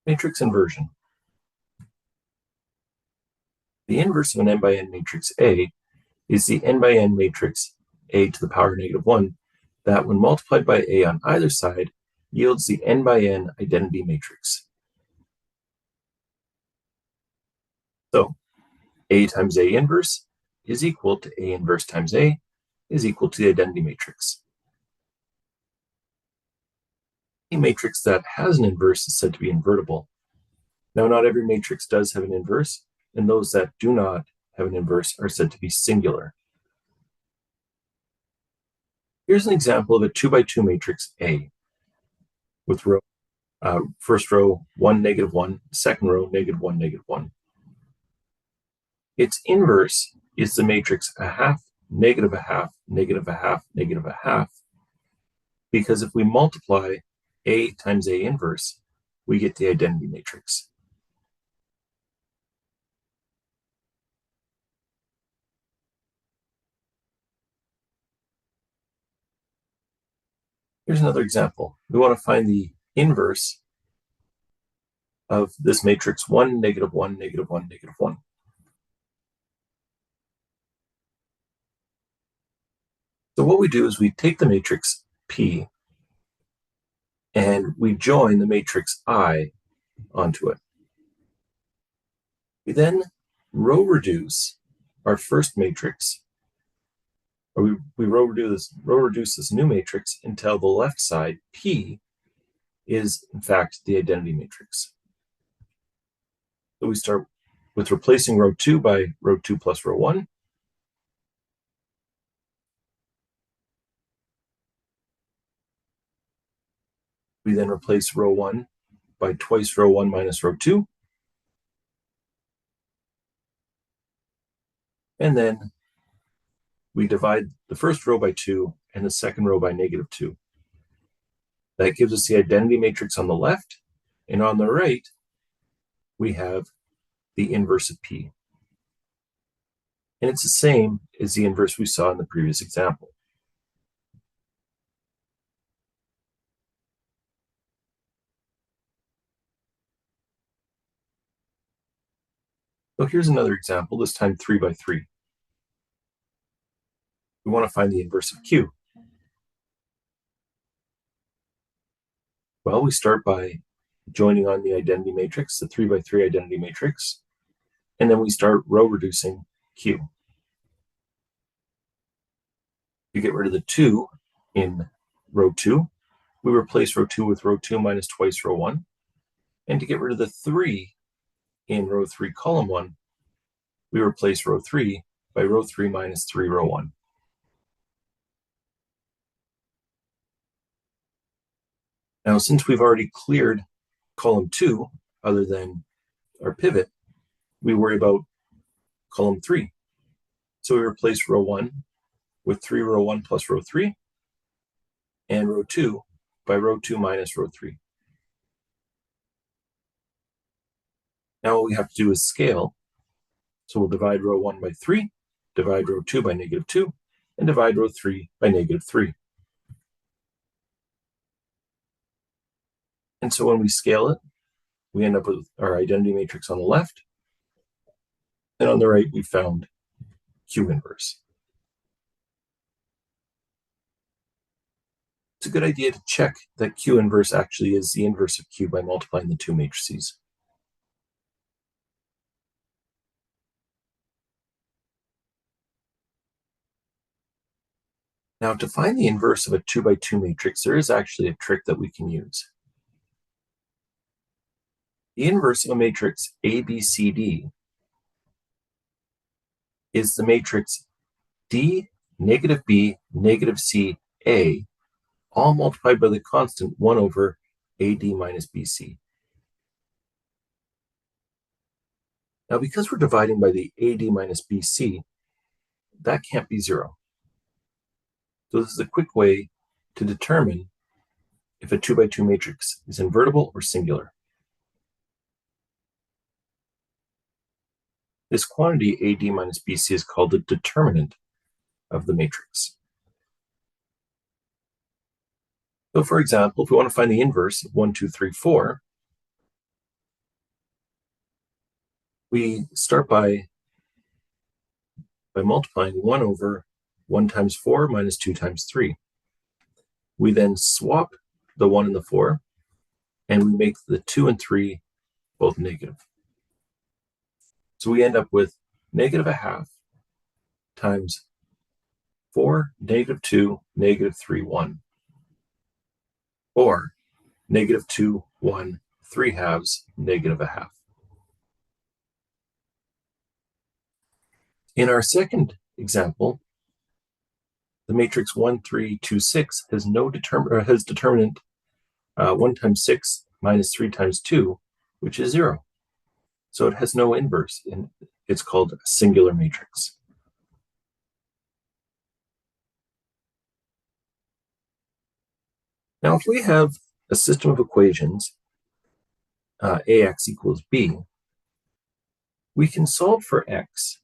Matrix inversion. The inverse of an n by n matrix A is the n by n matrix A to the power -1 that, when multiplied by A on either side, yields the n by n identity matrix. So A times A inverse is equal to A inverse times A is equal to the identity matrix. A matrix that has an inverse is said to be invertible. Now, not every matrix does have an inverse, and those that do not have an inverse are said to be singular. Here's an example of a 2 by 2 matrix A with first row 1, -1, second row -1, -1. Its inverse is the matrix a half, negative a half, negative a half, negative a half, because if we multiply A times A inverse, we get the identity matrix. Here's another example. We want to find the inverse of this matrix 1, -1, -1, -1. So what we do is we take the matrix P and we join the matrix I onto it. We then row reduce our first matrix, or we row reduce this new matrix until the left side, P, is in fact the identity matrix. So we start with replacing row 2 by row 2 plus row 1. We then replace row 1 by twice row 1 minus row 2. And then we divide the first row by 2 and the second row by -2. That gives us the identity matrix on the left, and on the right, we have the inverse of P. And it's the same as the inverse we saw in the previous example. So here's another example, this time 3 by 3. We want to find the inverse of Q. Well, we start by joining on the identity matrix, the 3 by 3 identity matrix, and then we start row reducing Q. To get rid of the 2 in row 2, we replace row 2 with row 2 minus twice row 1. And to get rid of the 3 in row 3, column 1, we replace row 3 by row 3 minus 3 row 1. Now, since we've already cleared column 2, other than our pivot, we worry about column 3. So we replace row 1 with 3 row 1 plus row 3, and row 2 by row 2 minus row 3. Now what we have to do is scale. So we'll divide row 1 by 3, divide row 2 by -2, and divide row 3 by -3. And so when we scale it, we end up with our identity matrix on the left, and on the right, we found Q inverse. It's a good idea to check that Q inverse actually is the inverse of Q by multiplying the two matrices. Now, to find the inverse of a 2 by 2 matrix, there is actually a trick that we can use. The inverse of a matrix ABCD is the matrix D, -B, -C, A, all multiplied by the constant 1 over AD minus BC. Now, because we're dividing by the AD minus BC, that can't be 0. So this is a quick way to determine if a 2 by 2 matrix is invertible or singular. This quantity AD minus BC is called the determinant of the matrix. So for example, if we want to find the inverse of 1, 2, 3, 4, We start by multiplying 1 over 1 times 4 minus 2 times 3. We then swap the 1 and the 4, and we make the 2 and 3 both negative. So we end up with negative a half times 4, negative 2, negative 3, 1. Or negative 2, 1, 3 halves, negative a half. In our second example, the matrix 1, 3, 2, 6 has determinant 1 times 6 minus 3 times 2, which is 0. So it has no inverse, and it's called a singular matrix. Now, if we have a system of equations, ax equals b, we can solve for x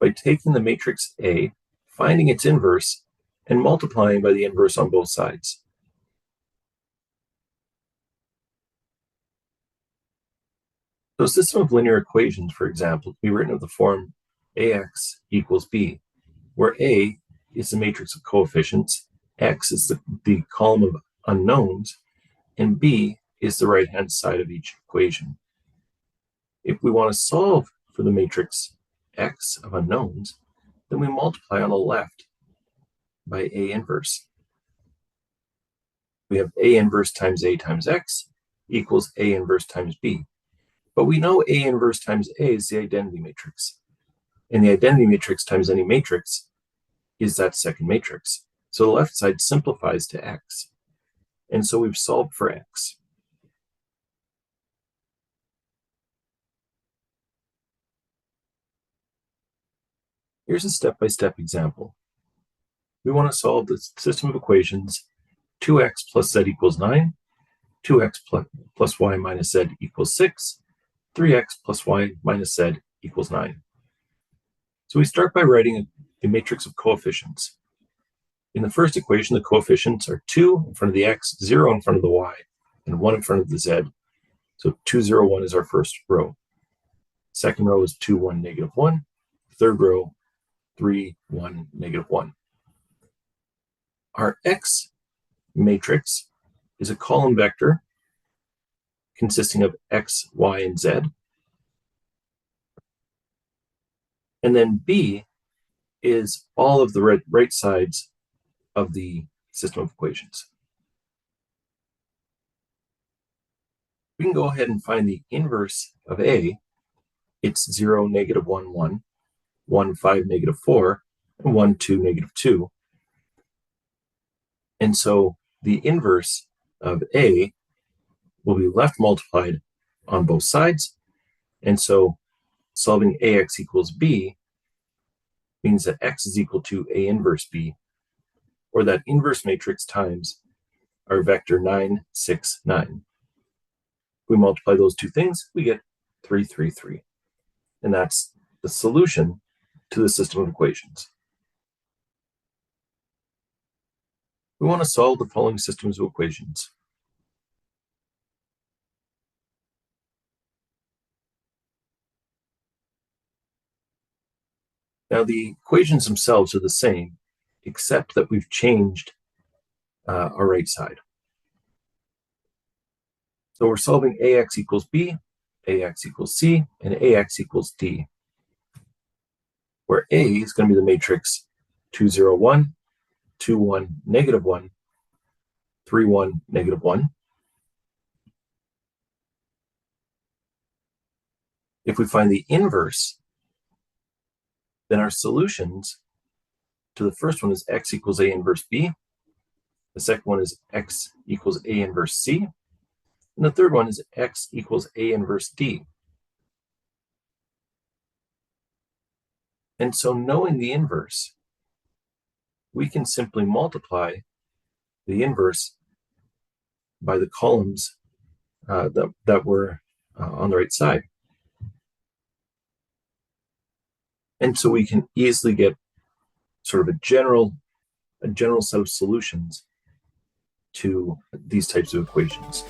by taking the matrix A, finding its inverse, and multiplying by the inverse on both sides. So a system of linear equations, for example, can be written of the form ax equals b, where A is the matrix of coefficients, x is the column of unknowns, and b is the right-hand side of each equation. If we want to solve for the matrix x of unknowns, then we multiply on the left by A inverse. We have A inverse times A times x equals A inverse times b. But we know A inverse times A is the identity matrix. And the identity matrix times any matrix is that second matrix. So the left side simplifies to x. And so we've solved for x. Here's a step-by-step example. We want to solve the system of equations 2x plus z equals 9, 2x plus y minus z equals 6, 3x plus y minus z equals 9. So we start by writing a matrix of coefficients. In the first equation, the coefficients are 2 in front of the x, 0 in front of the y, and 1 in front of the z. So 2, 0, 1 is our first row. Second row is 2, 1, negative 1. Third row, 3, 1, negative 1. Our x matrix is a column vector consisting of x, y, and z. And then b is all of the right sides of the system of equations. We can go ahead and find the inverse of A. It's 0, negative 1, 1, 1, 5, negative 4, and 1, 2, negative 2. And so the inverse of A will be left multiplied on both sides. And so solving ax equals b means that x is equal to A inverse b, or that inverse matrix times our vector 9, 6, 9. If we multiply those two things, we get 3, 3, 3. And that's the solution to the system of equations. We want to solve the following systems of equations. Now, the equations themselves are the same, except that we've changed our right side. So we're solving ax equals b, ax equals c, and ax equals d, where A is going to be the matrix 2, 0, 1, 2, 1, negative 1, 3, 1, negative 1. If we find the inverse, then our solutions to the first one is x equals A inverse b. The second one is x equals A inverse c. And the third one is x equals A inverse d. And so knowing the inverse, we can simply multiply the inverse by the columns that were on the right side. And so we can easily get sort of a general set of solutions to these types of equations.